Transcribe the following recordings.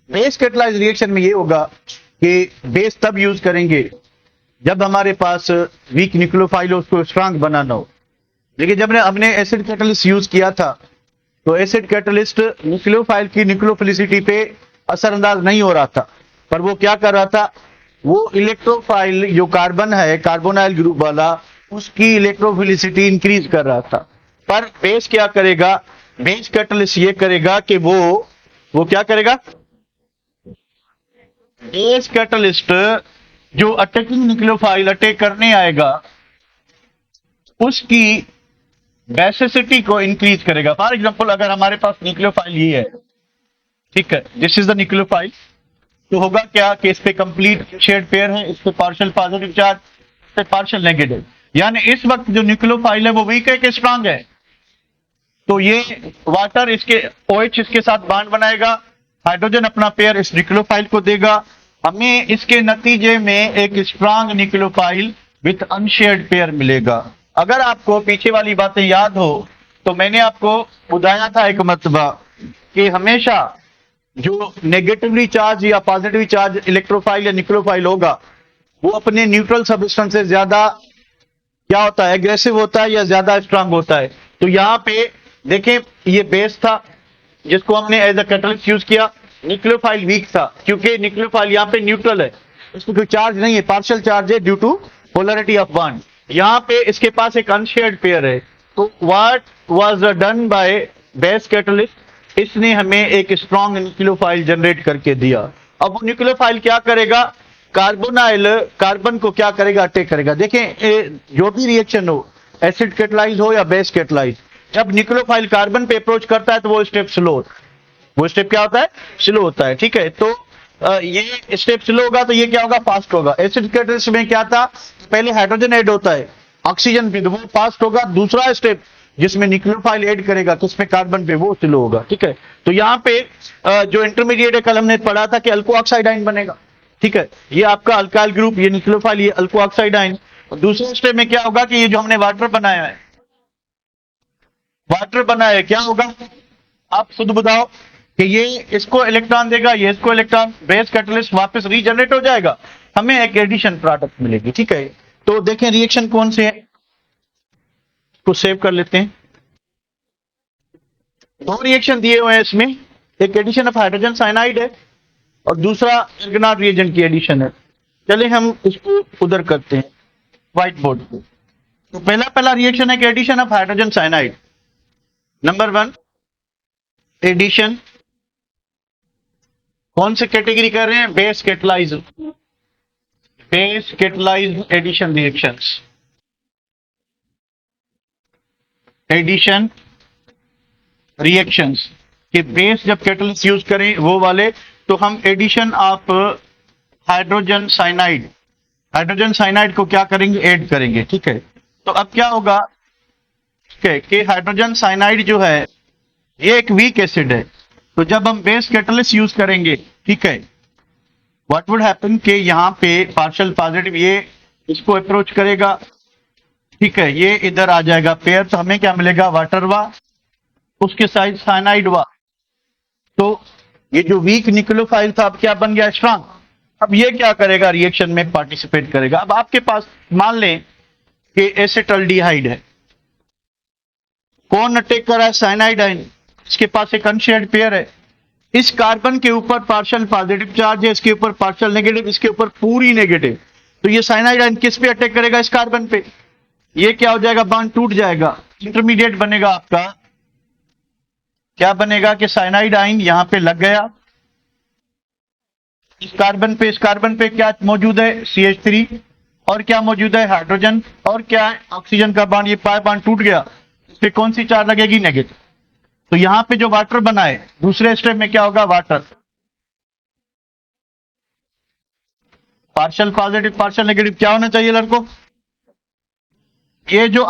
Base catalyse reaction में ये होगा कि बेस तब यूज करेंगे जब हमारे पास वीक न्यूक्लियोफाइल हो, उसको स्ट्रांग बनाना हो। देखिए जब हमने एसिड कैटलिस्ट यूज किया था तो एसिड कैटलिस्ट न्यूक्लियोफाइल की न्यूक्लियोफिलिसिटी पे असरअंदाज नहीं हो रहा था, पर वो क्या कर रहा था, वो इलेक्ट्रोफाइल जो कार्बन है, कार्बोनाइल ग्रुप वाला, उसकी इलेक्ट्रोफिलिसिटी इंक्रीज कर रहा था। पर बेस क्या करेगा, बेस कैटलिस्ट ये करेगा कि वो क्या करेगा, बेस कैटलिस्ट जो अटैकिंग न्यूक्लियोफाइल अटैक करने आएगा उसकी बेसिसिटी को इंक्रीज करेगा। फॉर एग्जांपल अगर हमारे पास न्यूक्लियोफाइल ये है, ठीक है, दिस इज द न्यूक्लियोफाइल, तो होगा क्या कि इस पे कंप्लीट शेड पेयर है, इस पे पार्शियल पॉजिटिव चार्ज, इस पे पार्शियल नेगेटिव, यानी इस वक्त जो न्यूक्लियोफाइल है वो वीक है कि स्ट्रांग है। तो ये वाटर इसके OH इसके साथ बॉन्ड बनाएगा, हाइड्रोजन अपना पेयर इस न्यूक्लियोफाइल को देगा, हमें इसके नतीजे में एक strong nucleophile with unshared pair मिलेगा। अगर आपको पीछे वाली बातें याद हो तो मैंने आपको बताया था एक मर्तबा कि हमेशा जो नेगेटिवली चार्ज या पॉजिटिवली चार्ज इलेक्ट्रोफाइल या न्यूक्लियोफाइल होगा वो अपने न्यूट्रल सब्सटेंस से ज्यादा क्या होता है, एग्रेसिव होता है या ज्यादा स्ट्रांग होता है। तो यहाँ पे देखें ये बेस था जिसको हमने एज अ कैटलिस्ट यूज किया, न्यूक्लियोफाइल वीक था क्योंकि न्यूक्लियोफाइल यहाँ पे न्यूट्रल है, इसमें कोई चार्ज नहीं है, पार्शियल चार्ज है due to polarity of bond. यहाँ पे इसके पास एक अनशेयर्ड पेयर है। तो what was done by base catalyst, इसने हमें एक स्ट्रॉन्ग न्यूक्लियोफाइल जनरेट करके दिया। अब वो न्यूक्लियोफाइल क्या करेगा, कार्बोनाइल कार्बन को क्या करेगा, अटैक करेगा। देखें जो भी रिएक्शन हो, एसिड कैटलाइज हो या बेस कैटलाइज, जब न्यूक्लियोफाइल कार्बन पे अप्रोच करता है तो वो स्टेप स्लो होता है, वो स्टेप क्या होता है, स्लो होता है, ठीक है। तो ये स्टेप स्लो होगा तो ये क्या होगा, फास्ट होगा। एसिड कैटलिस्ट में क्या था, पहले हाइड्रोजन ऐड होता है ऑक्सीजन पे, तो वो फास्ट होगा। दूसरा स्टेप जिसमें न्यूक्लियोफाइल ऐड करेगा किसमें, कार्बन पे, वो स्लो होगा, ठीक है। तो यहाँ पे जो इंटरमीडिएट है कल हमने पढ़ा था कि अल्को ऑक्साइडाइन बनेगा, ठीक है, ये आपका अल्काइल ग्रुप, ये न्यूक्लियोफाइल, ये अल्को ऑक्साइडाइन। दूसरे स्टेप में क्या होगा कि ये जो हमने वाटर बनाया है, वाटर बना है, क्या होगा आप खुद बताओ कि ये इसको इलेक्ट्रॉन देगा, ये इसको इलेक्ट्रॉन, बेस कैटलिस्ट वापस रीजनरेट हो जाएगा, हमें एक एडिशन प्रोडक्ट मिलेगी, ठीक है। तो देखें रिएक्शन कौन से है, को सेव कर लेते हैं। दो रिएक्शन दिए हुए हैं इसमें, एक एडिशन ऑफ हाइड्रोजन साइनाइड है और दूसरा एर्गोनॉट रिएजेंट की एडिशन है। चलिए हम इसको उधर करते हैं व्हाइट बोर्ड पे। तो पहला रिएक्शन है कि addition of hydrogen cyanide. Number 1 addition, कौन से कैटेगरी कर रहे हैं, base catalyse, base catalyse addition reactions, addition reactions के बेस जब कैटलिस्ट यूज करें वो वाले, तो हम addition of hydrogen cyanide, hydrogen cyanide को क्या करेंगे, ऐड करेंगे, ठीक है। तो अब क्या होगा, ठीक है, कि हाइड्रोजन साइनाइड जो है ये एक वीक एसिड है, तो जब हम बेस कैटलिस्ट यूज करेंगे, ठीक है, व्हाट वुड हैपन कि यहाँ पे पार्शियल पॉजिटिव ये इसको अप्रोच करेगा, ठीक है, ये इधर आ जाएगा पेयर, तो हमें क्या मिलेगा, वाटर वा, उसके साइड साइनाइड वा। तो ये जो वीक न्यूक्लियोफाइल था अब क्या बन गया, स्ट्रांग। अब ये क्या करेगा, रिएक्शन में पार्टिसिपेट करेगा। अब आपके पास मान लें कि एसिटाल्डिहाइड है, कौन अटैक कर रहा है, साइनाइड आयन, इसके पास एक अनशेयर्ड पेयर है, इस कार्बन के ऊपर पार्शियल पॉजिटिव चार्ज है, इसके ऊपर पार्शियल नेगेटिव, इसके ऊपर पूरी नेगेटिव। तो ये साइनाइड आयन किस पे अटैक करेगा, इस कार्बन पे, ये क्या हो जाएगा, बॉन्ड टूट जाएगा, इंटरमीडिएट बनेगा आपका, क्या बनेगा कि साइनाइड आयन यहां पे लग गया, इस कार्बन पे क्या मौजूद है, CH3, और क्या मौजूद है, हाइड्रोजन, और क्या है, ऑक्सीजन का बॉन्ड, ये पाई बॉन्ड टूट गया, इस पे कौन सी चार्ज लगेगी, नेगेटिव। तो यहां पे जो वाटर बना है, दूसरे स्टेप में क्या होगा, water, partial positive partial negative क्या होना चाहिए लड़कों, ये जो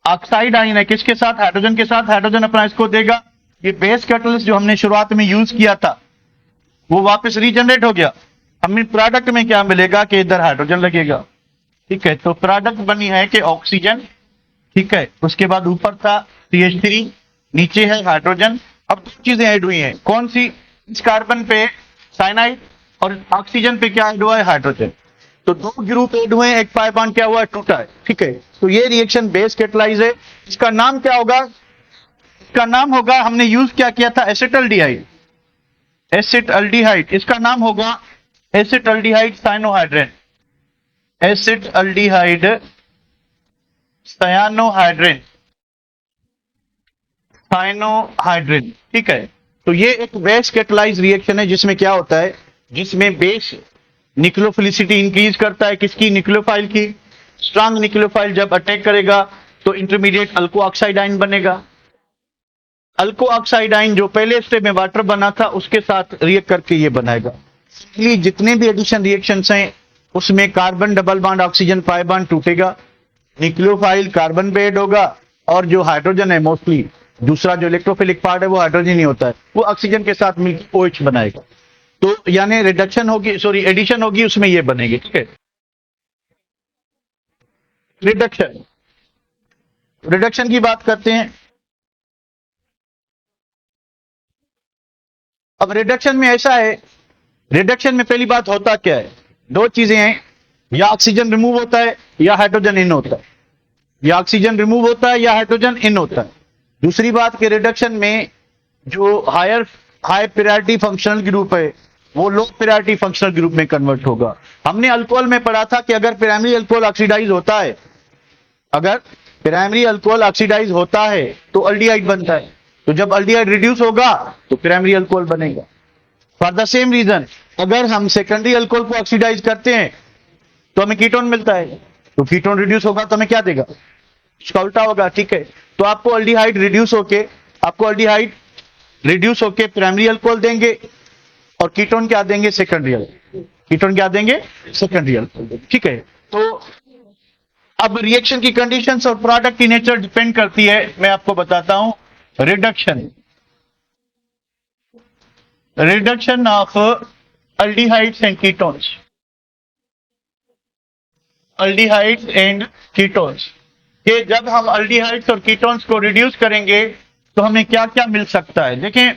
ऑक्साइड आयन है किसके साथ, हाइड्रोजन के साथ, हाइड्रोजन अपना इसको देगा, ये बेस कैटलिस्ट जो हमने शुरुआत में यूज किया था वो वापस रीजनरेट हो गया, हमें प्रोडक्ट में क्या मिलेगा कि इधर हाइड्रोजन लगेगा, ठीक है। तो प्रोडक्ट बनी है कि ऑक्सीजन, ठीक है, उसके बाद ऊपर था CH3, नीचे है हाइड्रोजन। अब दो चीजें ऐड हुई हैं, कौन सी, इस कार्बन पे साइनाइड और ऑक्सीजन पे क्या ऐड हुआ है, हाइड्रोजन। तो दो ग्रुप ऐड हुए हैं, एक पाई बॉन्ड क्या हुआ है, टूटा है। ठीक है, तो ये रिएक्शन बेस कैटलाइज है। इसका नाम क्या होगा, इसका नाम होगा, हमने यूज क्या किया था, एसिटल्डिहाइड, एसिटल्डिहाइड। इसका नाम होगा एसिटल्डिहाइड साइनोहाइड्रेन, एसिटल्डिहाइड साइनोहाइड्रेन, साइनोहाइड्रेन। ठीक है, तो ये एक बेस कैटलाइज रिएक्शन है जिसमें क्या होता है, जिसमें बेस न्यूक्लियोफिलिसिटी इंक्रीज करता है, किसकी, न्यूक्लियोफाइल की। स्ट्रांग न्यूक्लियोफाइल जब अटैक करेगा तो इंटरमीडिएट अल्को ऑक्साइडाइन बनेगा। अल्को ऑक्साइडाइन जो पहले स्टेप में वाटर बना था उसके साथ रिएक्ट करके ये बनाएगा। इसलिए जितने भी एडिशन रिएक्शंस हैं उसमें carbon double bond oxygen pi bond टूटेगा, न्यूक्लियोफाइल कार्बन पे ऐड होगा, और जो हाइड्रोजन है मोस्टली दूसरा जो इलेक्ट्रोफिलिक पार्ट है वो हाइड्रोजन ही होता है, वो ऑक्सीजन के साथ मिलकर OH बनाएगा। तो यानी रिडक्शन होगी, सॉरी एडिशन होगी, उसमें ये बनेगी। ठीक है, रिडक्शन, रिडक्शन की बात करते हैं। अब रिडक्शन में ऐसा है, रिडक्शन में पहली बात होता क्या है, दो चीजें हैं, या ऑक्सीजन रिमूव होता है या हाइड्रोजन इन होता है, या ऑक्सीजन रिमूव होता है या हाइड्रोजन इन होता है। दूसरी बात कि रिडक्शन में जो हाई प्रायोरिटी फंक्शनल ग्रुप है वो लो प्रायोरिटी फंक्शनल ग्रुप में कन्वर्ट होगा। हमने अल्कोहल में पढ़ा था कि अगर प्राइमरी अल्कोहल ऑक्सीडाइज होता है, अगर प्राइमरी अल्कोहल ऑक्सीडाइज होता है तो अल्डिहाइड बनता है, तो जब अल्डिहाइड रिड्यूस होगा तो प्राइमरी अल्कोहल बनेगा। फॉर द सेम रीजन अगर हम सेकेंडरी अल्कोहल को ऑक्सीडाइज करते हैं तो हमें कीटोन मिलता है, तो कीटोन रिड्यूस होगा तो हमें क्या देगा, इसका उल्टा होगा। ठीक है, तो आपको अल्डिहाइड रिड्यूस होके प्राइमरी अल्कोहल देंगे और कीटोन क्या देंगे, सेकेंडरी अल्कोहल, कीटोन क्या देंगे, सेकेंडरी अल्कोहल। ठीक है, तो अब रिएक्शन की कंडीशंस और प्रोडक्ट की नेचर डिपेंड करती है। मैं आपको बताता हूं, reduction of aldehydes and ketones, aldehydes and ketones, कि जब हम अल्डिहाइड्स और कीटोन्स को रिड्यूस करेंगे तो हमें क्या क्या मिल सकता है। देखें,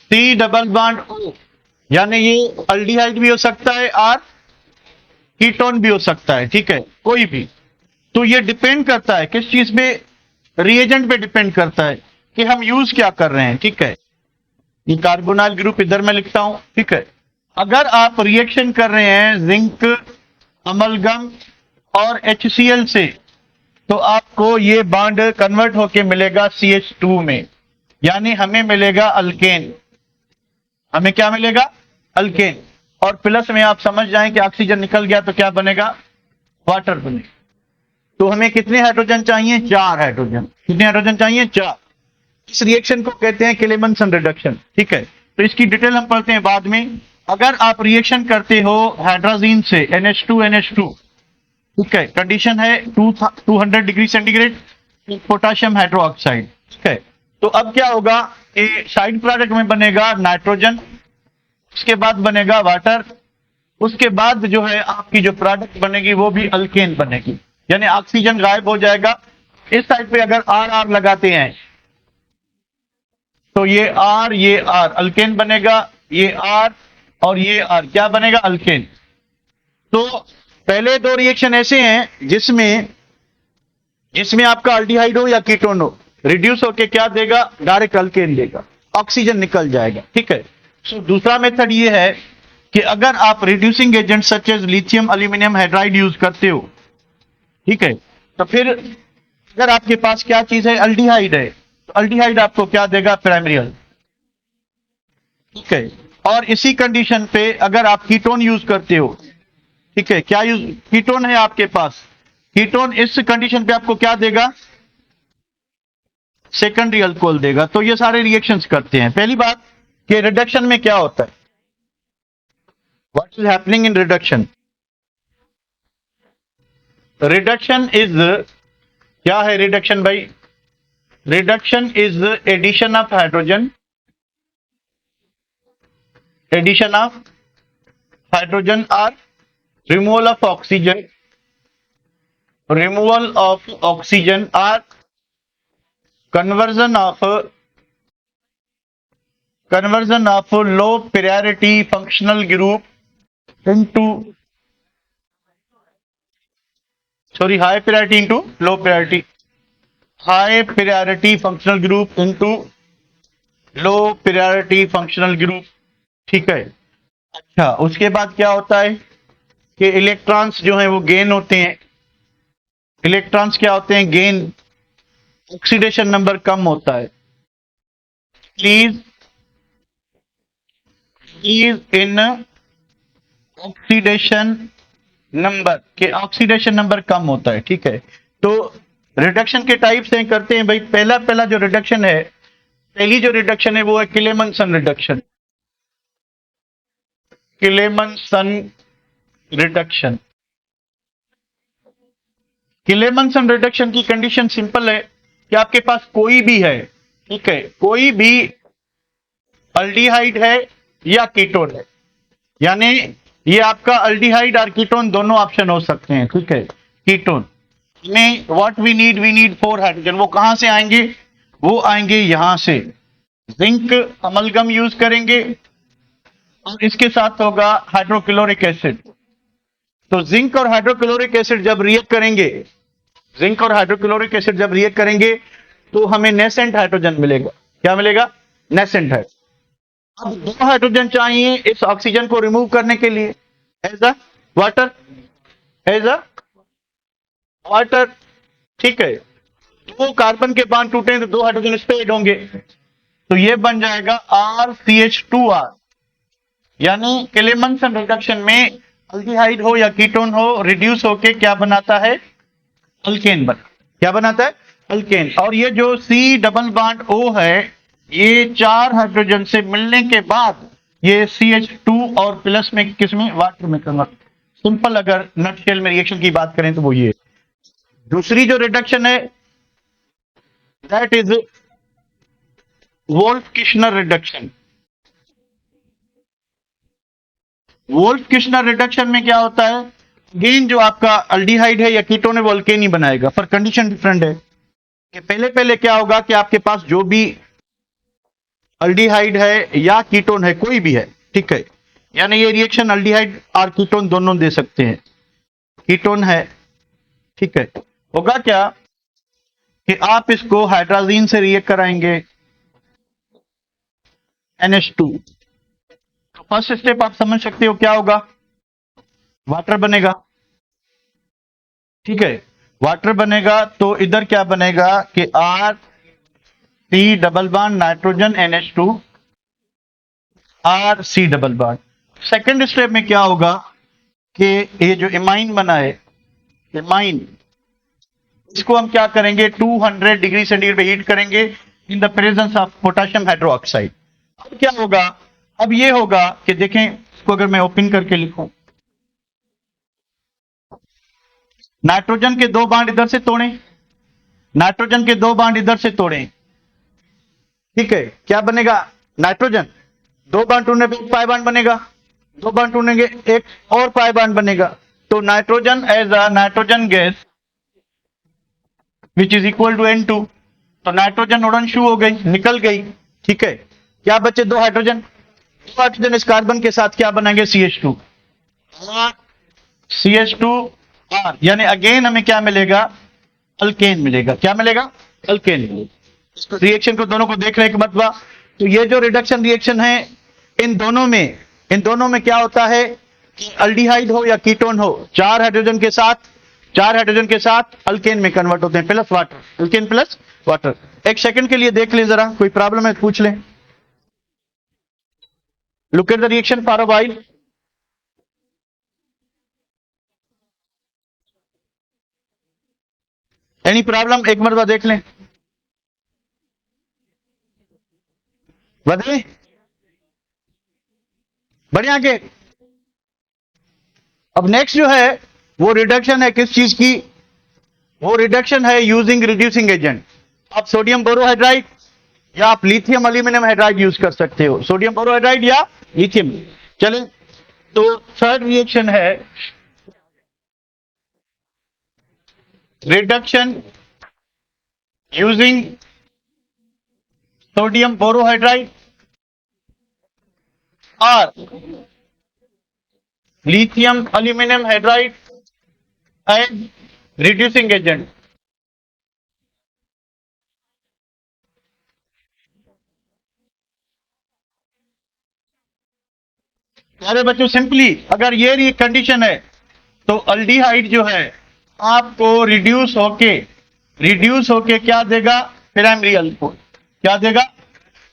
C डबल बॉन्ड O, यानी ये अल्डिहाइड भी हो सकता है और कीटोन भी हो सकता है। ठीक है, कोई भी, तो ये डिपेंड करता है किस चीज पे, रिएजेंट पे डिपेंड करता है कि हम यूज क्या कर रहे हैं। ठीक है, ये कार्बोनाइल ग्रुप इधर मैं लिखता हूं। ठीक है, अगर आप रिएक्शन कर रहे हैं जिंक अमलगम और HCl से तो आपको ये बॉन्ड कन्वर्ट होके मिलेगा CH2 में, यानी हमें मिलेगा अल्केन, हमें क्या मिलेगा, अल्केन। और प्लस में आप समझ जाएं कि ऑक्सीजन निकल गया तो क्या बनेगा, वाटर बनेगा। तो हमें कितने हाइड्रोजन चाहिए, 4 हाइड्रोजन। कितने हाइड्रोजन चाहिए, 4। इस रिएक्शन को कहते हैं क्लेमेंसन रिडक्शन। ठीक है, तो इसकी डिटेल हम पढ़ते हैं बाद में। अगर आप रिएक्शन करते हो हाइड्रोजीन से NH2, ठीक है, कंडीशन है 200 डिग्री सेंटीग्रेड, पोटाशियम हाइड्रोक्साइड। ठीक है, तो अब क्या होगा, ये साइड प्रोडक्ट में बनेगा नाइट्रोजन, उसके बाद बनेगा वाटर, उसके बाद जो है आपकी जो प्रोडक्ट बनेगी वो भी अल्केन बनेगी, यानी ऑक्सीजन गायब हो जाएगा। इस साइड पे अगर RR लगाते हैं तो ये R अल्केन बनेगा, ये R और ये R क्या बनेगा, अल्केन। तो पहले दो रिएक्शन ऐसे हैं जिसमें आपका अल्डिहाइड हो या कीटोन हो, रिड्यूस होके क्या देगा, डायरेक्ट अल्केन देगा, ऑक्सीजन निकल जाएगा। ठीक है, सो दूसरा मेथड ये है कि अगर आप reducing agent such as lithium aluminium hydride use करते हो, ठीक है, तो फिर अगर आपके पास क्या चीज है, अल्डिहाइड है, तो अल्डिहाइड आपको क्या देगा, प्राइमरी अल्क। ठीक है, और इसी कंडीशन पे अगर आप कीटोन यूज करते हो, ठीक है, क्या यूज, कीटोन है आपके पास, कीटोन इस कंडीशन पे आपको क्या देगा, सेकेंडरी अल्कोहल देगा। तो ये सारे रिएक्शंस करते हैं। पहली बात कि रिडक्शन में क्या होता है, what is happening in reduction. Reduction is, क्या है रिडक्शन भाई, reduction is addition of hydrogen, addition of hydrogen और removal of oxygen, removal of oxygen और conversion conversion of low priority functional group into high priority into low priority, high priority functional group into low priority functional group. ठीक है, अच्छा उसके बाद क्या होता है कि इलेक्ट्रॉन्स जो हैं वो गेन होते हैं। इलेक्ट्रॉन्स क्या होते हैं? गेन। ऑक्सीडेशन नंबर कम होता है। प्लीज इन ऑक्सीडेशन नंबर के ऑक्सीडेशन नंबर कम होता है। ठीक है, तो रिडक्शन के टाइप से करते हैं भाई। पहला जो रिडक्शन है, पहली जो रिडक्शन है वो है किलेमनसन रिडक्शन। किलेमनसन रिडक्शन। किलेमनसन रिडक्शन की कंडीशन सिंपल है कि आपके पास कोई भी है, ठीक है, कोई भी अल्डिहाइड है या कीटोन है, यानी ये आपका अल्डिहाइड और कीटोन दोनों ऑप्शन हो सकते हैं। ठीक है, कीटोन में व्हाट वी नीड 4 हाइड्रोजन। वो कहां से आएंगे? वो आएंगे यहां से। जिंक अमलगम यूज करेंगे और इसके साथ होगा हाइड्रोक्लोरिक एसिड। तो जिंक और हाइड्रोक्लोरिक एसिड जब रिएक्ट करेंगे, जिंक और हाइड्रोक्लोरिक एसिड जब रिएक्ट करेंगे तो हमें नेसेंट हाइड्रोजन मिलेगा। क्या मिलेगा? नेसेंट है। अब 2 हाइड्रोजन चाहिए इस ऑक्सीजन को रिमूव करने के लिए, as a water, as a water. ठीक है, 2 कार्बन के बांड टूटे तो 2 हाइड्रोजन इस पे ऐड होंगे, तो ये बन जाएगा RCH2R। यानी किलेमनसन रिडक्शन में अल्डिहाइड हो या कीटोन हो, रिड्यूस होके क्या बनाता है? अल्केन बना। क्या बनाता है? अल्केन। और ये जो C डबल बॉन्ड O है, ये 4 हाइड्रोजन से मिलने के बाद ये CH2 और प्लस में किसमें? वाटर में कन्वर्ट। सिंपल अगर नटशेल में रिएक्शन की बात करें तो वो ये। दूसरी जो रिडक्शन है that is Wolff-Kishner reduction. Wolff-Kishner reduction में क्या होता है? अगेन जो आपका अल्डिहाइड है या कीटोन है वो अल्केन ही बनाएगा, पर कंडीशन डिफरेंट है कि पहले क्या होगा कि आपके पास जो भी अल्डिहाइड है या कीटोन है, कोई भी है, ठीक है, यानी ये रिएक्शन अल्डिहाइड और कीटोन दोनों दे सकते हैं। कीटोन है, ठीक है, होगा क्या कि आप इसको हाइड्रोजीन से रिएक्ट कराएंगे, NH2। तो फर्स्ट स्टेप आप समझ सकते हो क्या होगा? वाटर बनेगा। ठीक है, वाटर बनेगा तो इधर क्या बनेगा कि RC double bond nitrogen NH2 RC double bond. Second step में क्या होगा कि ये जो इमाइन बना है, इमाइन, इसको हम क्या करेंगे? 200 डिग्री सेंटीग्रेड पे हीट करेंगे in the presence of potassium hydroxide. अब क्या होगा? अब ये होगा कि देखें, इसको अगर मैं ओपन करके लिखूं, नाइट्रोजन के 2 बांड इधर से तोड़े, नाइट्रोजन के 2 बांड इधर से तोड़े, ठीक है, क्या बनेगा? नाइट्रोजन 2 बांड टूटने पे एक पाई बांड बनेगा, 2 बांड टूटेंगे एक और पाई बांड बनेगा। तो nitrogen as a nitrogen gas which is equal to N2। तो नाइट्रोजन उड़न शुरू हो गई, निकल गई। ठीक है, क्या बचे? 2 हाइड्रोजन। 2 हाइड्रोजन इस कार्बन के साथ क्या बनाएंगे? CH2। CH2R, यानी अगेन हमें क्या मिलेगा? अल्केन मिलेगा। क्या मिलेगा? अल्केन मिलेगा। रिएक्शन को दोनों को देख रहे हैं कि मतलब, तो ये जो रिडक्शन रिएक्शन है इन दोनों में क्या होता है कि अल्डिहाइड हो या कीटोन हो, 4 हाइड्रोजन के साथ अल्केन में कन्वर्ट होते हैं, plus water, alkane plus water. एक सेकंड के लिए देख लें जरा, कोई प्रॉब्लम है पूछ लें। Look at the reaction for a while. Any problem? एक मरतबा देख लें, बदले बढ़िया के। अब नेक्स्ट जो है वो रिडक्शन है किस चीज की? वो रिडक्शन है यूजिंग रिड्यूसिंग एजेंट। आप सोडियम बोरोहाइड्राइड या आप लिथियम एल्यूमिनियम हाइड्राइड यूज कर सकते हो, सोडियम बोरोहाइड्राइड या लिथियम। चले, तो थर्ड रिएक्शन है रिडक्शन यूजिंग सोडियम बोरोहाइड्राइड और lithium aluminium hydride as reducing agent. अरे बच्चों सिंपली अगर ये कंडीशन है तो अल्डिहाइड जो है आपको रिड्यूस होके क्या देगा, प्राइमरी अल्कोहल। क्या देगा,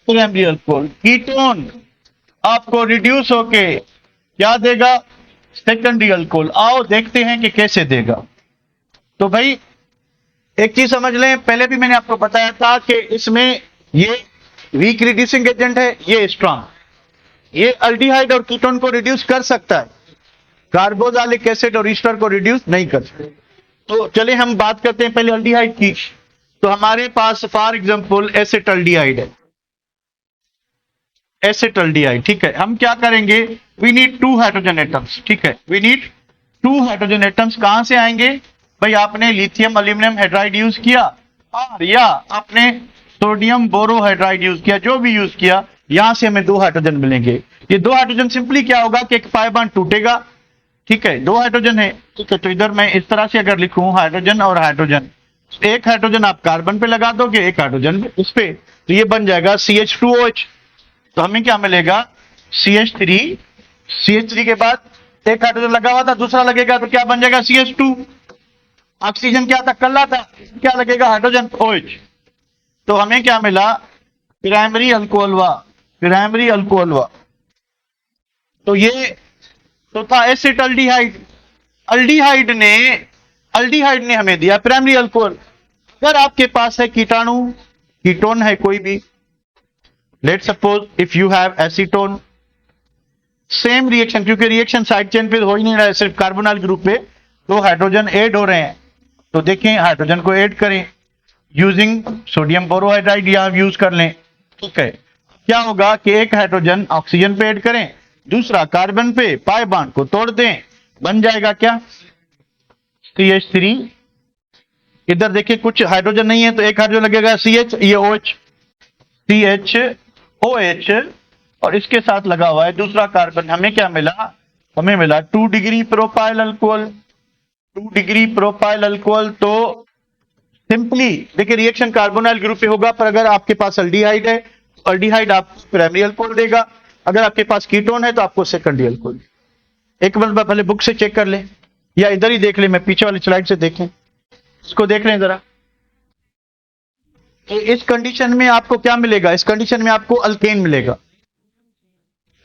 प्राइमरी अल्कोहल। कीटोन आपको रिड्यूस होके क्या देगा, सेकेंडरी अल्कोहल। आओ देखते हैं कि कैसे देगा। तो भाई एक चीज समझ लें, पहले भी मैंने आपको बताया था कि इसमें ये वीक रिड्यूसिंग एजेंट है, ये स्ट्रांग। ये अल्डिहाइड और कीटोन को रिड्यूस कर सकता है, कार्बोक्सिलिक एसिड और ईस्टर को रिड्यूस नहीं कर सकते। तो चले हम बात करते हैं पहले अल्डिहाइड की। तो हमारे पास फॉर एग्जांपल एसिटाल्डिहाइड है, एसिटाल्डिहाइड। ठीक है, हम क्या करेंगे, वी नीड 2 हाइड्रोजन एटम्स। ठीक है, वी नीड 2 हाइड्रोजन एटम्स। कहां से आएंगे भाई, आपने लिथियम एल्यूमिनियम हाइड्राइड यूज किया और या आपने सोडियम बोरोहाइड्राइड यूज किया, जो भी यूज किया, यहां से हमें 2 हाइड्रोजन मिलेंगे। ये 2 हाइड्रोजन सिंपली क्या होगा कि एक पाई बॉन्ड टूटेगा। ठीक है, 2 हाइड्रोजन है। ठीक है, तो इधर मैं इस तरह से अगर लिखूं हाइड्रोजन और हाइड्रोजन, एक हाइड्रोजन आप कार्बन पे लगा दोगे, एक हाइड्रोजन इस पे, तो ये बन जाएगा CH2OH। तो हमें क्या मिलेगा, CH3। CH3 के बाद एक हाइड्रोजन लगा हुआ था, दूसरा लगेगा तो क्या बन जाएगा, CH2। ऑक्सीजन क्या था, कल्ला था, क्या लगेगा, हाइड्रोजन OH। तो हमें क्या मिला, प्राइमरी अल्कोहलवा, प्राइमरी अल्कोहलवा। तो ये तो था एसिटाल्डिहाइड। अल्डिहाइड ने हमें दिया प्राइमरी अल्कोहल। अगर आपके पास है कीटाणु, कीटोन है कोई भी, let suppose if you have acetone, same reaction, क्योंकि रिएक्शन साइड चेन पे हो ही नहीं रहा है, सिर्फ कार्बोनाइल ग्रुप पे, तो हाइड्रोजन ऐड हो रहे हैं। तो देखें हाइड्रोजन को ऐड करें यूजिंग सोडियम बोरोहाइड्राइड, या यूज कर लें। ठीक है, क्या होगा कि एक हाइड्रोजन ऑक्सीजन पे ऐड करें, दूसरा कार्बन पे, पाई बॉन्ड को तोड़ दें, बन जाएगा क्या, CH3। इधर देखिए कुछ हाइड्रोजन नहीं है तो एक हाइड्रोजन लगेगा CH, ये OH, CHOH, और इसके साथ लगा हुआ है दूसरा कार्बन। हमें क्या मिला, हमें मिला 2 degree propyl alcohol. 2 degree propyl alcohol. तो सिंपली देखिए रिएक्शन कार्बोनाइल ग्रुप पे होगा, पर अगर आपके पास अल्डिहाइड है, अल्डिहाइड आपको प्राइमरी अल्कोहल देगा। अगर आपके पास कीटोन है तो आपको सेकेंडरी अल्कोहल। एक बार पहले बुक से चेक कर लें या इधर ही देख लें, मैं पीछे वाली स्लाइड से देखें, इसको देख लें जरा। इस कंडीशन में आपको क्या मिलेगा, इस कंडीशन में आपको अल्केन मिलेगा।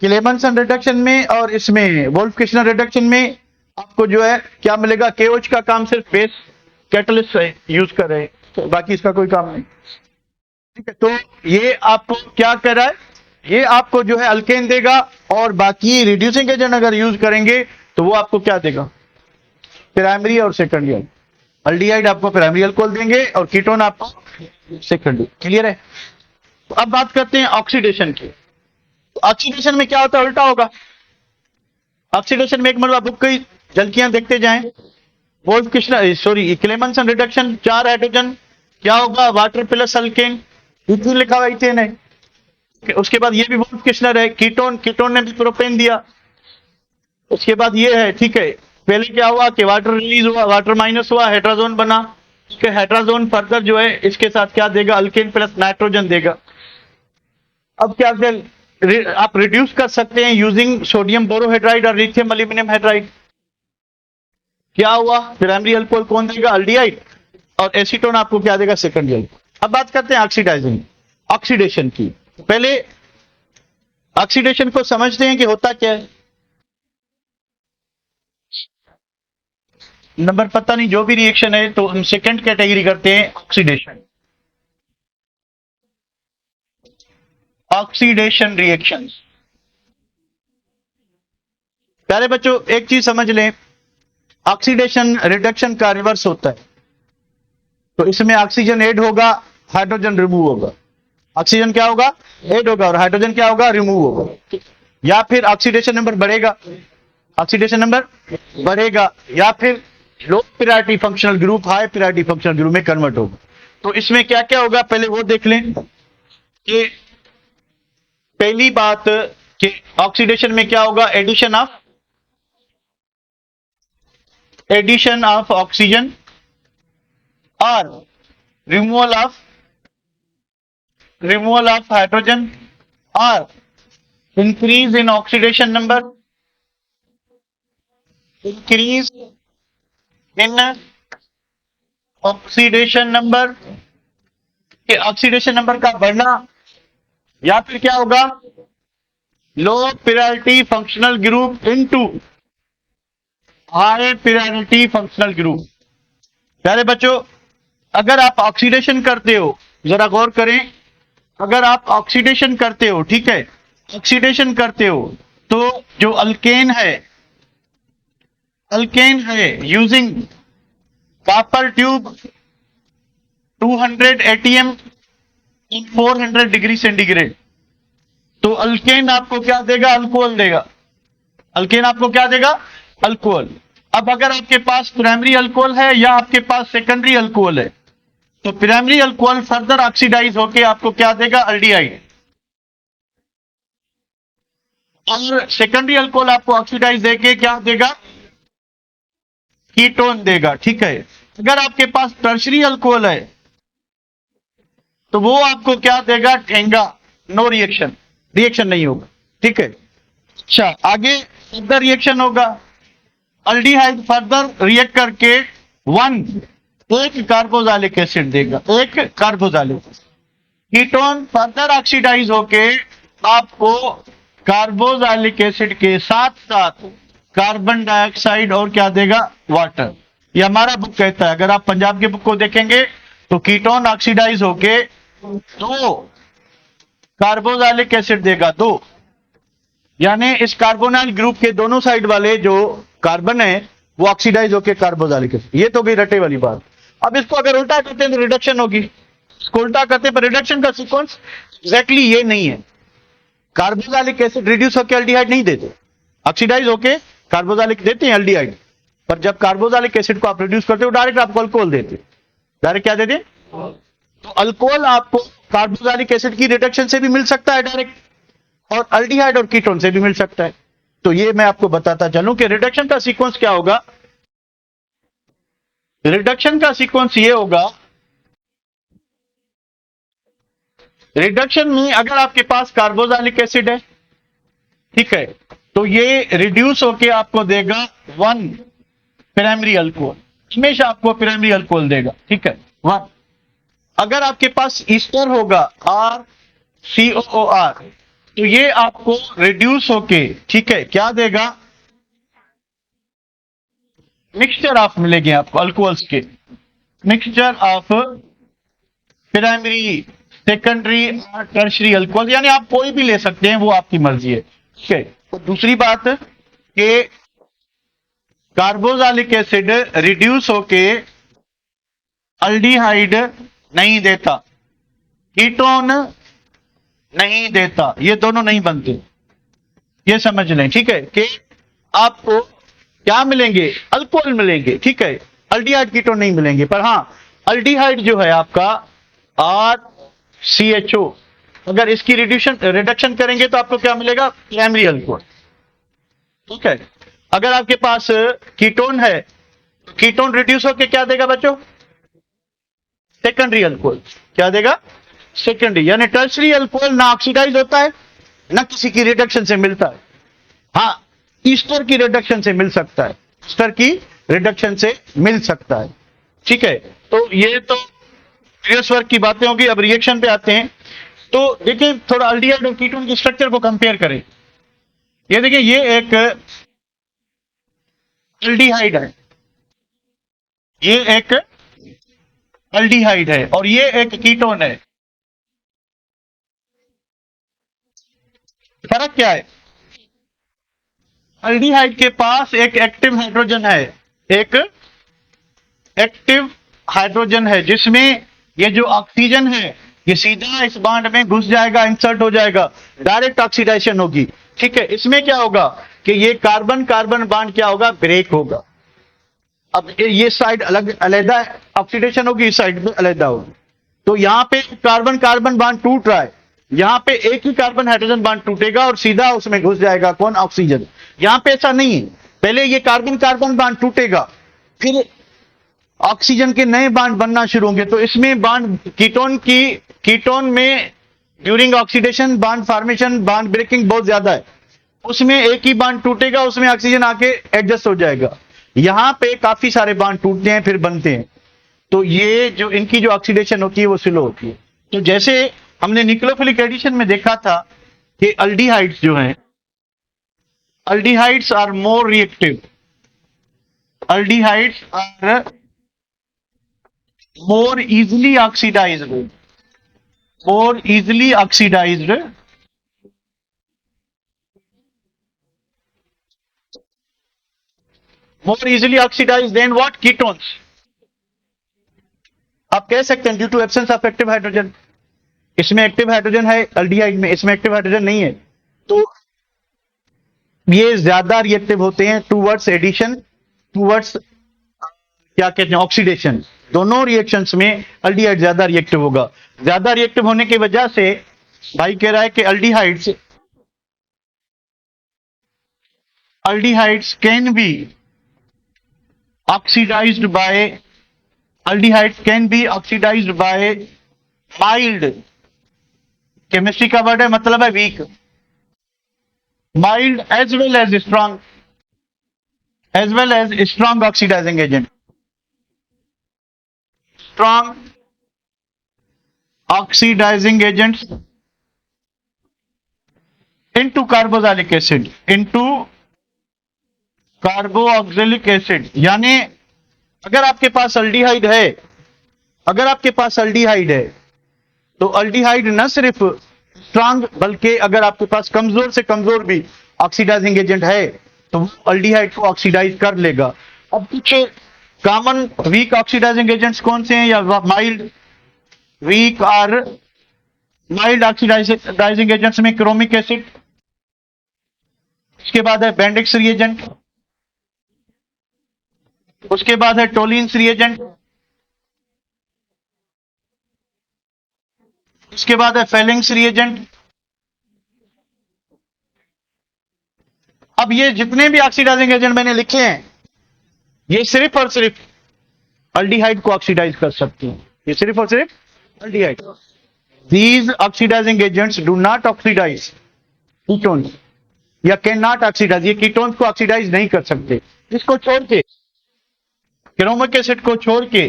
क्लेमेंसन रिडक्शन में और इसमें वोल्फ-किशनर रिडक्शन में आपको जो है क्या मिलेगा, KOH का काम सिर्फ बेस कैटलिस्ट यूज कर रहे हैं, तो बाकी इसका कोई काम नहीं। ठीक है, तो ये आपको क्या कर रहा है, ये आपको जो है अल्केन देगा, और बाकी रिड्यूसिंग एजेंट अगर यूज करेंगे तो वो आपको क्या देगा, प्राइमरी और सेकेंडरी। अल्डिहाइड आपको प्राइमरी अल्कोहल देंगे और कीटोन आपको सेकेंडरी। क्लियर है। तो अब बात करते हैं ऑक्सीडेशन की। ऑक्सीडेशन में क्या होता है, उल्टा होगा। ऑक्सीडेशन में एक मरतबा बुक की झलकियां देखते जाएं। Wolff-Kishner, sorry, Clemmensen reduction, 4 hydrogen, क्या होगा, वाटर प्लस अल्केन, इथेन लिखा हुआ, इथेन है। उसके बाद ये भी वोल्फ-किशनर है, कीटोन, कीटोन ने भी प्रोपेन दिया। उसके बाद ये है, ठीक है, पहले क्या हुआ कि वाटर रिलीज हुआ, वाटर माइनस हुआ, हेट्राजोन बना। इसके हेट्राजोन फर्दर जो है इसके साथ क्या देगा, अल्केन प्लस नाइट्रोजन देगा। अब क्या आप रिड्यूस कर सकते हैं यूजिंग सोडियम बोरोहाइड्राइड और लिथियम एल्यूमिनियम हाइड्राइड। क्या हुआ, प्राइमरी अल्कोहल कौन देगा, अल्डिहाइड, और एसीटोन आपको क्या देगा, सेकेंडरी अल्कोहल। अब बात करते हैं ऑक्सीडाइजिंग, ऑक्सीडेशन की। पहले ऑक्सीडेशन को समझते हैं कि होता क्या है। नंबर पता नहीं, जो भी रिएक्शन है तो हम सेकंड कैटेगरी करते हैं, ऑक्सीडेशन। Oxidation reactions. प्यारे बच्चों एक चीज समझ लें, ऑक्सीडेशन रिडक्शन का रिवर्स होता है। तो इसमें ऑक्सीजन ऐड होगा, हाइड्रोजन रिमूव होगा। ऑक्सीजन क्या होगा, ऐड होगा, और हाइड्रोजन क्या होगा, रिमूव होगा। या फिर ऑक्सीडेशन नंबर बढ़ेगा, ऑक्सीडेशन नंबर बढ़ेगा, या फिर low priority functional group high priority functional group में कन्वर्ट होगा। तो इसमें क्या क्या होगा, पहले वो देख लें कि पहली बात कि ऑक्सीडेशन में क्या होगा, एडिशन ऑफ ऑक्सीजन और रिमूवल ऑफ हाइड्रोजन और increase in oxidation number, increase in oxidation number, कि ऑक्सीडेशन नंबर का बढ़ना, या फिर क्या होगा, low priority functional group into high priority functional group. प्यारे बच्चों, अगर आप ऑक्सीडेशन करते हो, जरा गौर करें, अगर आप ऑक्सीडेशन करते हो, ठीक है, ऑक्सीडेशन करते हो, तो जो अल्केन है यूजिंग कॉपर ट्यूब 200 एटीएम इन 400 डिग्री सेंटीग्रेड, तो अल्केन आपको क्या देगा, अल्कोहल देगा। अल्केन आपको क्या देगा, अल्कोहल। अब अगर आपके पास प्राइमरी अल्कोहल है या आपके पास सेकेंडरी अल्कोहल है, तो प्राइमरी अल्कोहल फर्दर ऑक्सीडाइज होके आपको क्या देगा, अल्डिहाइड, और सेकेंडरी अल्कोहल आपको ऑक्सीडाइज देके क्या देगा, कीटोन देगा। ठीक है, अगर आपके पास टर्शरी अल्कोहल है तो वो आपको क्या देगा, ठेंगा, नो रिएक्शन नहीं होगा। ठीक है, अच्छा, आगे फर्दर रिएक्शन होगा, अल्डिहाइड फर्दर रिएक्ट करके एक कार्बोक्सिलिक एसिड देगा, एक कार्बोक्सिलिक। कीटोन फर्दर ऑक्सीडाइज होके आपको कार्बोक्सिलिक एसिड के साथ साथ कार्बन डाइऑक्साइड और क्या देगा, वाटर। ये हमारा बुक कहता है, अगर आप पंजाब के बुक को देखेंगे तो कीटोन ऑक्सीडाइज होके 2 कार्बोक्सिलिक एसिड देगा, 2, यानी इस कार्बोनाइल ग्रुप के दोनों साइड वाले जो कार्बन है वो ऑक्सीडाइज होके कार्बोक्सिलिक एसिड। ये तो भी रटे वाली बात। अब इसको अगर उल्टा करते हैं तो रिडक्शन होगी, इसको उल्टा करते हैं पर रिडक्शन का सीक्वेंस एग्जैक्टली ये नहीं है। कार्बोक्सिलिक एसिड रिड्यूस होकर एल्डिहाइड नहीं देते, ऑक्सीडाइज होके कार्बोक्सिलिक देते हैं एल्डिहाइड, पर जब कार्बोक्सिलिक एसिड को आप रिड्यूस करते हो डायरेक्ट आपको अल्कोहल देते, डायरेक्ट क्या देते, तो अल्कोहल आपको कार्बोक्सिलिक एसिड की रिडक्शन से भी मिल सकता है डायरेक्ट, और अल्डिहाइड और कीटोन से भी मिल सकता है। तो ये मैं आपको बताता चलूं कि रिडक्शन का सीक्वेंस क्या होगा। रिडक्शन का सीक्वेंस ये होगा, रिडक्शन में अगर आपके पास कार्बोक्सिलिक एसिड है, ठीक है, तो ये रिड्यूस होके आपको देगा 1 प्राइमरी अल्कोहल, हमेशा आपको प्राइमरी अल्कोहल देगा। ठीक है, 1। अगर आपके पास ईस्टर होगा RCOOR, तो ये आपको रिड्यूस होके, ठीक है, क्या देगा, मिक्सचर ऑफ मिलेंगे आपको अल्कोहल्स के, मिक्सचर ऑफ प्राइमरी, सेकेंडरी और टर्शरी अल्कोहल, यानी आप कोई भी ले सकते हैं, वो आपकी मर्जी है। ठीक है, तो दूसरी बात कि कार्बोक्सिलिक एसिड रिड्यूस होके अल्डिहाइड नहीं देता, कीटोन नहीं देता, ये दोनों नहीं बनते, ये समझ लें। ठीक है, कि आपको क्या मिलेंगे, अल्कोहल मिलेंगे, ठीक है, अल्डिहाइड कीटोन नहीं मिलेंगे। पर हां, अल्डिहाइड जो है आपका RCHO, अगर इसकी रिडक्शन करेंगे तो आपको क्या मिलेगा, प्राइमरी अल्कोहल। ठीक है, अगर आपके पास कीटोन है, कीटोन रिड्यूस होकर क्या देगा बच्चों, सेकेंडरी अल्कोहल, क्या देगा, सेकेंडरी, यानी टर्शरी अल्कोहल ना ऑक्सीडाइज होता है ना किसी की रिडक्शन से मिलता है। हाँ, ईस्टर की रिडक्शन से मिल सकता है, ईस्टर की रिडक्शन से मिल सकता है। ठीक है, तो ये तो प्रीवियस वर्क की बातें होगी। अब रिएक्शन पे आते हैं, तो देखिए थोड़ा अल्डिहाइड और कीटोन के स्ट्रक्चर को कंपेयर करें। ये देखिए, ये एक अल्डिहाइड है, ये एक अल्डिहाइड है और ये एक कीटोन है। फर्क क्या है, अल्डिहाइड के पास एक एक्टिव हाइड्रोजन है, एक एक्टिव हाइड्रोजन है, जिसमें ये जो ऑक्सीजन है ये सीधा इस बांड में घुस जाएगा, इंसर्ट हो जाएगा, डायरेक्ट ऑक्सीडेशन होगी। ठीक है, इसमें क्या होगा कि ये कार्बन कार्बन बांड क्या होगा, ब्रेक होगा। अब ये साइड अलग अलग ऑक्सीडेशन होगी, इस साइड में अलग होगी, तो यहां पे कार्बन कार्बन बांड टूट रहा है, यहां पे एक ही कार्बन हाइड्रोजन बॉन्ड टूटेगा और सीधा उसमें घुस जाएगा कौन, ऑक्सीजन। यहां पे ऐसा नहीं है, पहले ये कार्बन कार्बन बॉन्ड टूटेगा, फिर ऑक्सीजन के नए बॉन्ड बनना शुरू होंगे। तो इसमें बॉन्ड कीटोन में during oxidation bond formation bond breaking बहुत ज्यादा है, उसमें एक ही बॉन्ड टूटेगा, उसमें ऑक्सीजन आके एडजस्ट हो जाएगा। यहां पे काफी सारे बॉन्ड टूटते हैं फिर बनते हैं, तो ये जो इनकी जो ऑक्सीडेशन होती है वो स्लो होती है। तो जैसे हमने न्यूक्लियोफिलिक एडिशन में देखा था कि अल्डिहाइड्स जो हैं, aldehydes are more reactive, aldehydes are more easily oxidized, more easily oxidized, more easily oxidized than what, ketones। आप कह सकते हैं due to absence of active hydrogen, इसमें एक्टिव हाइड्रोजन है अल्डिहाइड में, इसमें एक्टिव हाइड्रोजन नहीं है, तो ये ज्यादा रिएक्टिव होते हैं टूवर्ड्स एडिशन, टूवर्ड्स क्या कहते हैं, ऑक्सीडेशन। दोनों रिएक्शंस में अल्डिहाइड ज्यादा रिएक्टिव होगा। ज्यादा रिएक्टिव होने की वजह से भाई कह रहा है कि aldehydes can be oxidised by, aldehydes can be oxidised by mild, chemistry का वर्ड है, मतलब है weak, mild as well as strong oxidising agent, strong oxidizing agents into carboxylic acid, into carboxylic acid. यानी अगर आपके पास अल्डिहाइड है, अगर आपके पास अल्डिहाइड है तो अल्डिहाइड न सिर्फ स्ट्रांग बल्कि अगर आपके पास कमजोर से कमजोर भी ऑक्सीडाइजिंग एजेंट है तो अल्डिहाइड को ऑक्सीडाइज कर लेगा। अब कुछ कॉमन वीक ऑक्सीडाइजिंग एजेंट्स कौन से हैं, या माइल्ड वीक और माइल्ड ऑक्सीडाइजिंग एजेंट्स में क्रोमिक एसिड, उसके बाद है बेंडिक्स रिएजेंट, उसके बाद है टोलिन्स रिएजेंट, उसके बाद है फेलिंग्स रिएजेंट। अब ये जितने भी ऑक्सीडाइजिंग एजेंट मैंने लिखे हैं ये सिर्फ और सिर्फ अल्डिहाइड को ऑक्सीडाइज कर सकते हैं, ये सिर्फ और सिर्फ aldehyde. These oxidising agents do not oxidise ketones या कैन नॉट ऑक्सीडाइज, ये कीटोन्स को ऑक्सीडाइज नहीं कर सकते। इसको छोड़ के, क्रोमिक एसिड को छोड़ के,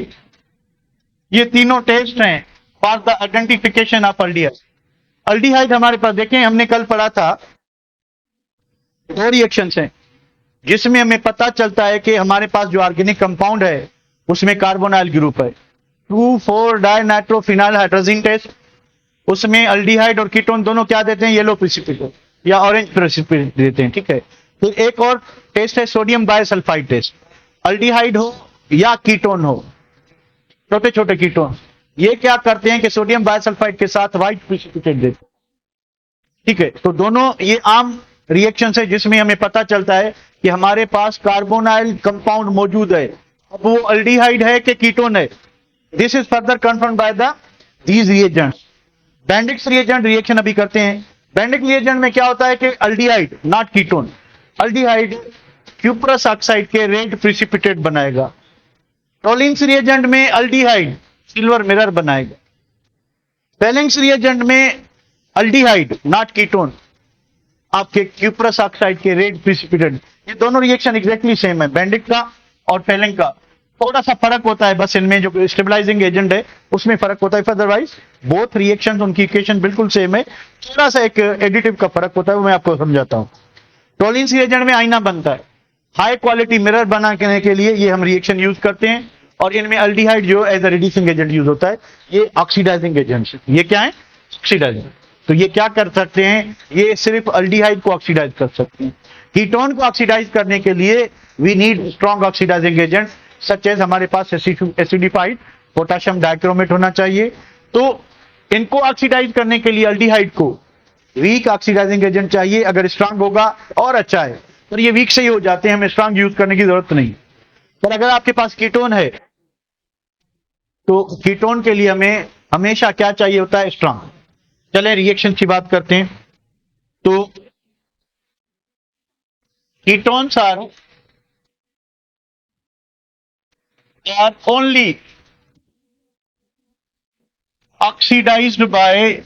ये तीनों टेस्ट हैं for the identification of aldehyde. Aldehyde हमारे पास देखें, हमने कल पढ़ा था दो रिएक्शंस हैं जिसमें हमें पता चलता है कि हमारे पास जो ऑर्गेनिक कंपाउंड है उसमें कार्बोनाइल ग्रुप है, 2,4 डाइनाइट्रोफिनाइल हाइड्रोजन टेस्ट, उसमें अल्डिहाइड और कीटोन दोनों क्या देते हैं, येलो प्रेसिपिटेट या ऑरेंज प्रेसिपिटेट देते हैं, ठीक है। फिर एक और टेस्ट है सोडियम बायसल्फाइड टेस्ट, अल्डिहाइड हो या कीटोन हो, छोटे छोटे कीटोन, ये क्या करते हैं कि सोडियम बायसल्फाइड के साथ व्हाइट प्रेसिपिटेट देते हैं, ठीक है। तो दोनों ये आम रिएक्शन है जिसमें हमें पता चलता है कि हमारे पास कार्बोनाइल कंपाउंड मौजूद है। अब वो अल्डिहाइड है कि कीटोन है, this is further confirmed by these reagents. Benedict's reagent reaction अभी करते हैं। बेंडिक रिएजेंट में क्या होता है कि aldehyde not ketone, aldehyde cuprous oxide के रेड प्रेसिपिटेट बनाएगा। टोलिन्स रिएजेंट में अल्डिहाइड सिल्वर मिरर बनाएगा। फेलिंग्स रिएजेंट में अल्डिहाइड नॉट कीटोन आपके क्यूप्रस ऑक्साइड के रेड प्रेसिपिटेट। ये दोनों रिएक्शन एग्जैक्टली सेम है, बेंडिक का और फेलिंग का, थोड़ा सा फर्क होता है बस इनमें जो स्टेबलाइजिंग एजेंट है उसमें फर्क होता है, अदरवाइज बोथ रिएक्शंस उनकी इक्वेशन बिल्कुल सेम है, थोड़ा सा एक एडिटिव का फर्क होता है, वो मैं आपको समझाता हूं। टोलिन्स रिएजेंट में आईना बनता है, हाई क्वालिटी मिरर बनाने के लिए ये हम रिएक्शन यूज करते हैं, और इनमें अल्डिहाइड जो as a reducing agent use होता है, ये ऑक्सीडाइजिंग एजेंट, ये क्या है, ऑक्सीडाइजिंग। तो ये क्या कर सकते हैं, ये सिर्फ अल्डिहाइड को ऑक्सीडाइज कर सकते हैं। कीटोन को ऑक्सीडाइज करने के लिए we need strong oxidising agent such as हमारे पास एसिडिफाइड पोटेशियम डाइक्रोमेट होना चाहिए। तो इनको ऑक्सीडाइज करने के लिए अल्डिहाइड को वीक ऑक्सीडाइजिंग एजेंट चाहिए, अगर स्ट्रांग होगा और अच्छा है, पर ये वीक से ही हो जाते हैं, हमें स्ट्रांग यूज करने की जरूरत नहीं। पर अगर आपके पास कीटोन है तो कीटोन के लिए हमें हमेशा क्या चाहिए होता है, स्ट्रांग। चले रिएक्शन की बात करते हैं। तो ketones are only oxidized by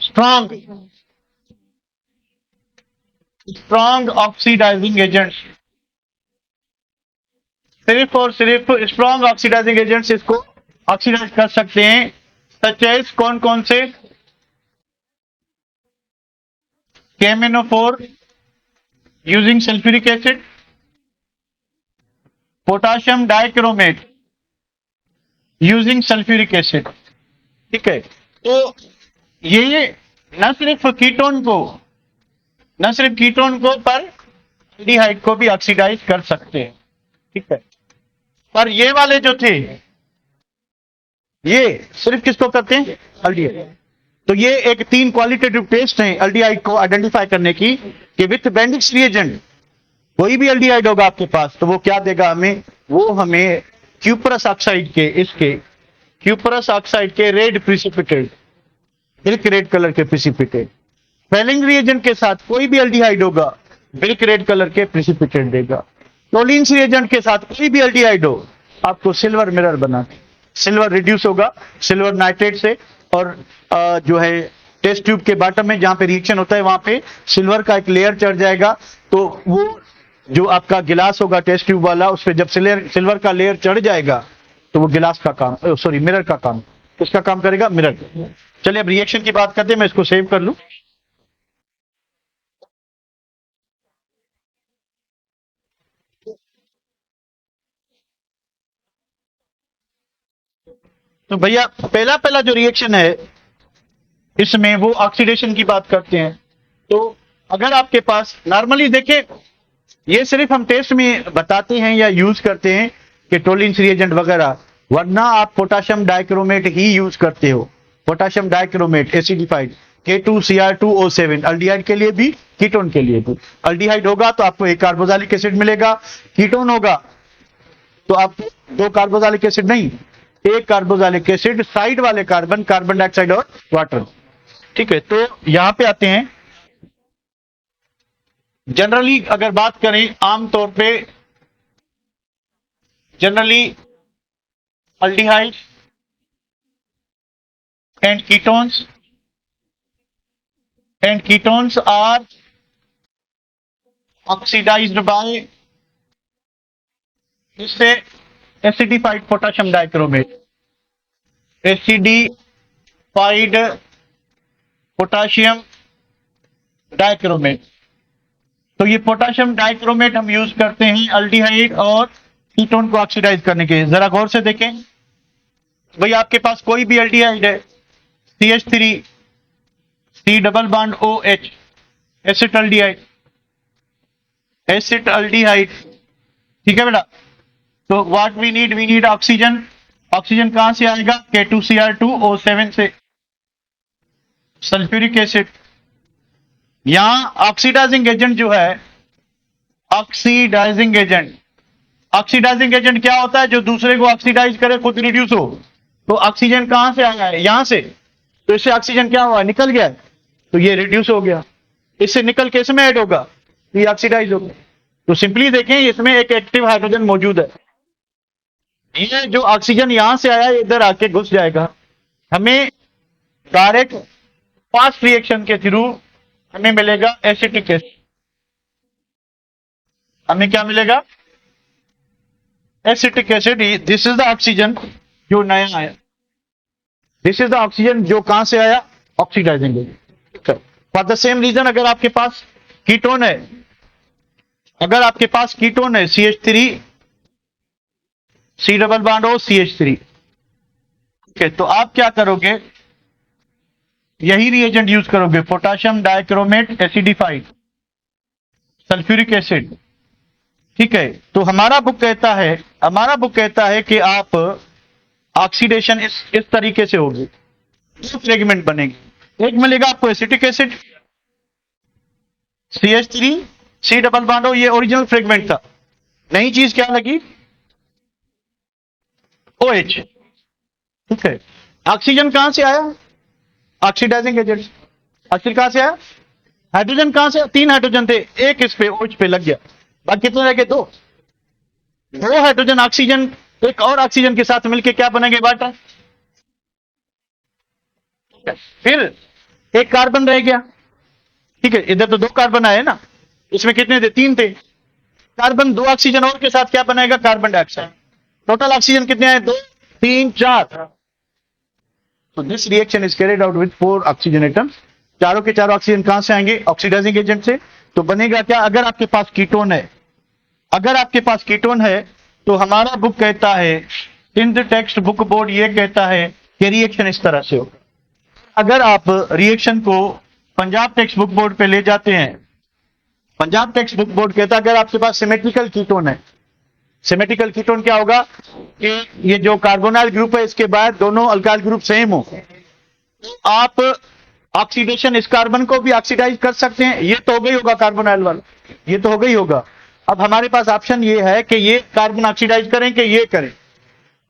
strong oxidizing agents। सिर्फ और सिर्फ स्ट्रॉन्ग ऑक्सीडाइजिंग एजेंट्स इसको ऑक्सीडाइज कर सकते हैं। सच एज कौन कौन से? KMnO4 using sulphuric acid, potassium dichromate using sulphuric acid. ठीक है, तो ये न सिर्फ कीटोन को पर एल्डिहाइड को भी ऑक्सीडाइज कर सकते हैं। ठीक है, पर ये वाले जो थे ये सिर्फ किसको करते हैं? एल्डिहाइड। तो ये एक 3 क्वालिटेटिव टेस्ट हैं एल्डिहाइड को आइडेंटिफाई करने की कि विथ बेंडिक्स रिएजेंट कोई भी एल्डिहाइड होगा आपके पास तो वो क्या देगा हमें? वो हमें क्यूपरस ऑक्साइड के red precipitate, milk red colour के प्रिसिपिटेट। फेलिंग रिएजेंट के साथ कोई भी एल्डिहाइड होगा मिल्क रेड कलर के प्रिसिपिटेट देगा। टोलिन्स रिएजेंट के साथ कोई भी एल्डिहाइड हो आपको सिल्वर मिरर बना, सिल्वर रिड्यूस होगा सिल्वर नाइट्रेट से, और जो है टेस्ट ट्यूब के बॉटम में जहां पे रिएक्शन होता है वहां पे सिल्वर का एक लेयर चढ़ जाएगा। तो वो जो आपका गिलास होगा टेस्ट ट्यूब वाला, उस पर जब सिल्वर का लेयर चढ़ जाएगा तो वो गिलास का काम, सॉरी मिरर का काम, किसका काम करेगा? मिरर। चलिए अब रिएक्शन की बात करते हैं, मैं इसको सेव कर लूं। तो भैया पहला जो रिएक्शन है इसमें वो ऑक्सीडेशन की बात करते हैं। तो अगर आपके पास नॉर्मली देखें, ये सिर्फ हम टेस्ट में बताते हैं या यूज करते हैं कि टोलिन्स रिएजेंट वगैरह, वरना आप पोटाशियम डाइक्रोमेट ही यूज करते हो। Potassium dichromate acidified K2Cr2O7 aldehyde के लिए भी कीटोन के लिए भी। एल्डिहाइड होगा तो आपको एक कार्बोक्सिलिक एसिड मिलेगा, कीटोन होगा तो आपको 2 कार्बोक्सिलिक एसिड नहीं, एक कार्बोक्सिलिक एसिड, साइड वाले कार्बन डाइऑक्साइड और वाटर। ठीक है, तो यहां पे आते हैं। जनरली अगर बात करें आमतौर पे generally aldehyde and ketones are oxidised by इससे acidified potassium dichromate, acidified potassium dichromate. तो ये पोटाशियम डाइक्रोमेट हम यूज करते हैं एल्डिहाइड और कीटोन को ऑक्सीडाइज करने के। जरा गौर से देखें भाई, आपके पास कोई भी एल्डिहाइड है, CH3 C double bond OH, acetaldehyde. ठीक है बेटा, तो what we need oxygen. Oxygen कहां से आएगा? K2Cr2O7 से। सल्फ्यूरिक एसिड, यहां ऑक्सीडाइजिंग एजेंट जो है, ऑक्सीडाइजिंग एजेंट क्या होता है? जो दूसरे को ऑक्सीडाइज करे, खुद रिड्यूस हो। तो ऑक्सीजन कहां से आया है? यहां से। तो इससे ऑक्सीजन क्या हुआ? निकल गया, तो ये रिड्यूस हो गया। इससे निकल के इसमें ऐड होगा, ये ऑक्सीडाइज होगा। तो सिंपली देखें इसमें एक एक्टिव हाइड्रोजन मौजूद है। ये जो ऑक्सीजन यहां से आया इधर आके घुस जाएगा। हमें डायरेक्ट फास्ट रिएक्शन के थ्रू हमें मिलेगा एसिटिक एसिड। हमें क्या मिलेगा? Acetic acid. This is the oxygen जो नया आया, दिस इज द ऑक्सीजन जो कहां से आया? Oxidising agent. For the same reason अगर आपके पास कीटोन है, CH3 C double bond O CH3, ठीक है, तो आप क्या करोगे? यही रिएजेंट यूज करोगे, potassium dichromate acidified sulphuric acid. ठीक है, तो हमारा बुक कहता है कि आप ऑक्सीडेशन इस तरीके से होगी, 2 फ्रेगमेंट बनेगी। एक मिलेगा आपको acetic acid CH3 C double bond O, ये ओरिजिनल फ्रेगमेंट था। नई चीज क्या लगी? OH। ठीक है, ऑक्सीजन कहां से आया? Oxidising agent. ऑक्सीजन कहां से आया, हाइड्रोजन कहां से, 3 हाइड्रोजन थे, एक इस पे OH पे लग गया, बाकी कितने रह गए, 2। 2 हाइड्रोजन ऑक्सीजन एक और ऑक्सीजन के साथ मिलकर क्या बनेंगे, वाटर। फिर एक कार्बन रह गया, ठीक है, इधर तो 2 कार्बन आए ना, इसमें कितने थे, 3 थे। कार्बन 2 ऑक्सीजन और के साथ क्या बनाएगा, कार्बन डाइऑक्साइड। टोटल ऑक्सीजन कितने आए, 2 3 4। तो this reaction is carried out with 4 oxygen atoms. चारों के चारों ऑक्सीजन कहां से आएंगे, ऑक्सीडाइजिंग एजेंट से। तो बनेगा क्या, अगर आपके पास कीटोन है, अगर आपके पास कीटोन है तो हमारा बुक कहता है, in the text book board ये कहता है कि रिएक्शन इस तरह से होगा। अगर आप रिएक्शन को पंजाब टेक्स्ट बुक बोर्ड पे ले जाते हैं, पंजाब टेक्स्ट बुक बोर्ड कहता है अगर आपके पास सिमेट्रिकल कीटोन है, सिमेट्रिकल कीटोन क्या होगा कि ये जो कार्बोनाइल ग्रुप है इसके बाद दोनों अल्काइल ग्रुप सेम हो, आप ऑक्सीडेशन इस कार्बन को भी ऑक्सीडाइज कर सकते हैं। ये तो हो गई होगा कार्बोनाइल वाला, ये तो हो गई होगा। अब हमारे पास ऑप्शन ये है कि ये कार्बन ऑक्सीडाइज करें कि ये करें।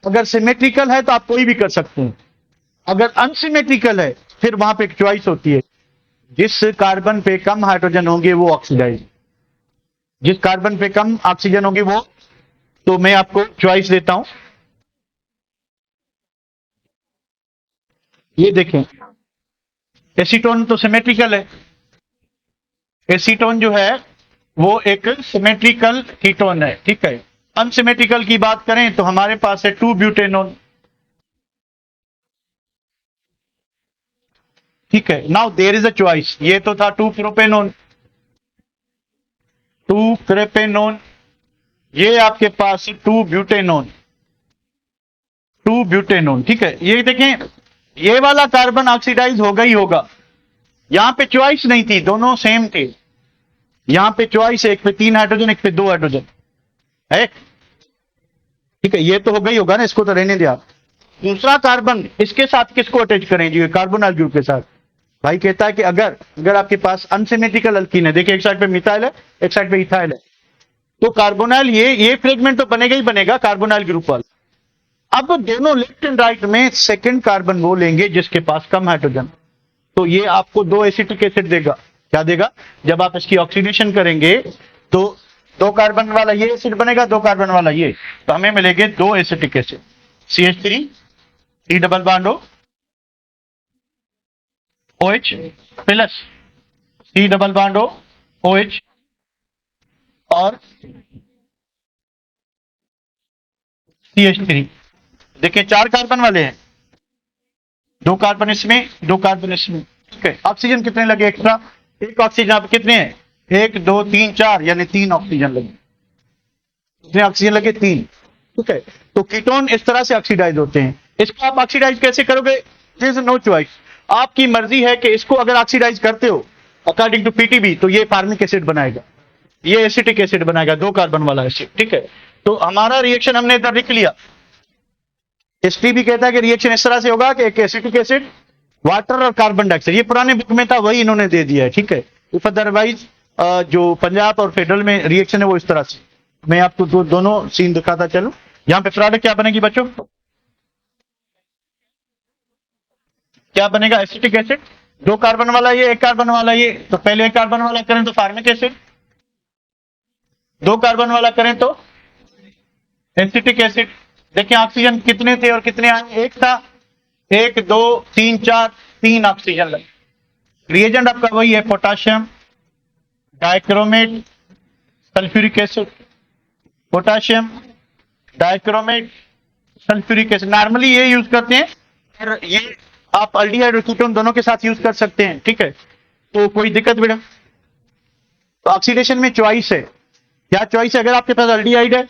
अगर सिमेट्रिकल है तो आप कोई भी कर सकते हैं, अगर अनसिमेट्रिकल है फिर वहां पे एक चॉइस होती है, जिस कार्बन पे कम हाइड्रोजन होंगे वो ऑक्सीडाइज, जिस कार्बन पे कम ऑक्सीजन होगी वो। तो मैं आपको चॉइस देता हूं, ये देखें, एसीटोन तो सिमेट्रिकल है, एसीटोन जो है वो एक सिमेट्रिकल कीटोन है, ठीक है। अनसिमेट्रिकल की बात करें तो हमारे पास है 2 ब्यूटेनोन, ठीक है। Now there is a choice, ये तो था 2 प्रोपेनोन, 2 प्रोपेनोन, ये आपके पास 2 ब्यूटेनोन, 2 ब्यूटेनोन, ठीक है। ये देखें, ये वाला कार्बन ऑक्सीडाइज होगा ही होगा, यहां पे चॉइस नहीं थी, दोनों सेम थे। यहां पे चॉइस है, एक पे 3 हाइड्रोजन एक पे 2 हाइड्रोजन है, ठीक है। ये तो हो गई होगा ना, इसको तो रहने दिया। दूसरा कार्बन इसके साथ किसको अटैच करें जी, कार्बोनाइल ग्रुप के साथ। भाई कहता है कि अगर आपके पास अनसिमेट्रिकल अल्कीन है, देखिए एक साइड पे मिथाइल है एक साइड पे इथाइल है, तो कार्बोनाइल ये फ्रेगमेंट तो बनेगा ही बनेगा कार्बोनाइल ग्रुप वाला। अब दोनों लेफ्ट एंड राइट में सेकंड कार्बन वो लेंगे जिसके पास कम हाइड्रोजन, तो ये आपको 2 एसिटिक एसिड देगा। क्या देगा, जब आप इसकी ऑक्सीडेशन करेंगे तो 2 कार्बन वाला ये एसिड बनेगा, 2 कार्बन वाला ये, तो हमें मिलेंगे 2 acetic acid, CH3 C double bond OH plus C double bond OH और CH3। देखिए 4 कार्बन वाले हैं, 2 कार्बन इसमें 2 कार्बन इसमें, ठीक है। ऑक्सीजन कितने लगे एक्स्ट्रा, एक ऑक्सीजन आप कितने हैं, 1 2 3 4, यानी 3 ऑक्सीजन लगे, कितने ऑक्सीजन लगे, 3, ठीक है। तो कीटोन इस तरह से ऑक्सीडाइज होते हैं। इसको आप ऑक्सीडाइज कैसे करोगे, देयर इज नो चॉइस, आपकी मर्जी है कि इसको अगर ऑक्सीडाइज करते हो अकॉर्डिंग टू पीटीबी तो ये फार्मिक एसिड बनाएगा, ये एसिटिक एसिड बनाएगा, 2 कार्बन वाला एसिड, ठीक है। तो हमारा रिएक्शन हमने इधर लिख लिया। एसटीबी कहता है कि रिएक्शन इस तरह से होगा कि एक एसिटिक एसिड, वाटर और कार्बन डाइऑक्साइड, ये पुराने बुक में था वही इन्होंने दे दिया है, ठीक है। इफ अदरवाइज जो पंजाब और फेडरल में रिएक्शन है वो इस तरह से। मैं आपको दोनों सीन दिखाता चलूं। यहां पे प्रोडक्ट क्या बनेगी बच्चों, क्या बनेगा, एसिटिक एसिड, 2 कार्बन वाला ये 1 कार्बन वाला ये, तो पहले 1 कार्बन वाला करें तो फार्मिक एसिड, 2 कार्बन वाला करें तो एसिटिक एसिड। देखिए ऑक्सीजन कितने थे और कितने आए, 1 था, 1 2 3 4, 3 ऑक्सीजन लगे। रिएजेंट आपका वही है, potassium dichromate sulphuric acid, potassium dichromate sulphuric acid, normally ये यूज करते हैं, और ये आप अल्डिहाइड और कीटोन दोनों के साथ यूज कर सकते हैं, ठीक है। तो कोई दिक्कत बेटा, तो ऑक्सीडेशन में चॉइस है, क्या चॉइस है, अगर आपके पास अल्डिहाइड है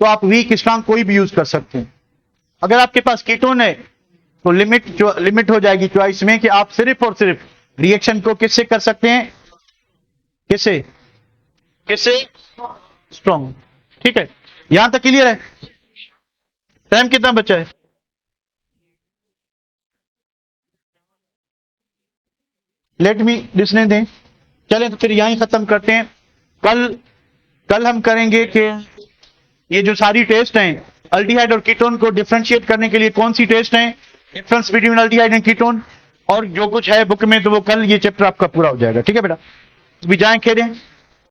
तो आप वीक स्ट्रॉन्ग कोई भी यूज कर सकते हैं। अगर आपके पास कीटोन है तो लिमिट हो जाएगी चॉइस में कि आप सिर्फ और सिर्फ रिएक्शन को किससे कर सकते हैं, किससे स्ट्रॉन्ग, ठीक है। यहां तक क्लियर है, टाइम कितना बचा है, लेट मी लिसने दें। चलें तो फिर यहीं खत्म करते हैं। कल हम करेंगे कि ये जो सारी टेस्ट हैं अल्डिहाइड और कीटोन को डिफरेंशिएट करने के लिए कौन सी टेस्ट हैं, difference between aldehyde and ketone, और जो कुछ है बुक में तो वो कल ये चैप्टर आपका पूरा हो जाएगा। ठीक है बेटा, अभी जाएं खेलें।